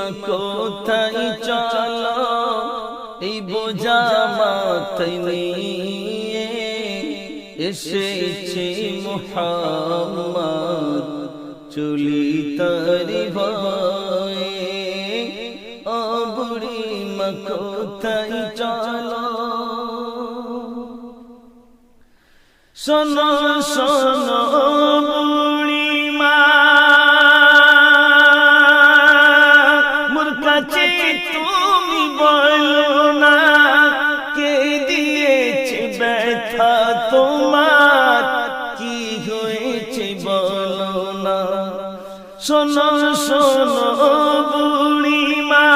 মা কোথায় চলো এই বোঝা মাথায় নিয়ে এসেছে মুহাম্মদ চলি তারি ভয়ে ও বুড়ি মা কোথায় চলো শোনো শোনো বুড়ি মা মোর কাছে তুমি বলো না কে দিয়েছে ব্যথা তোমার কি হয়েছে বলো না শোনো শোনো বুড়ি মা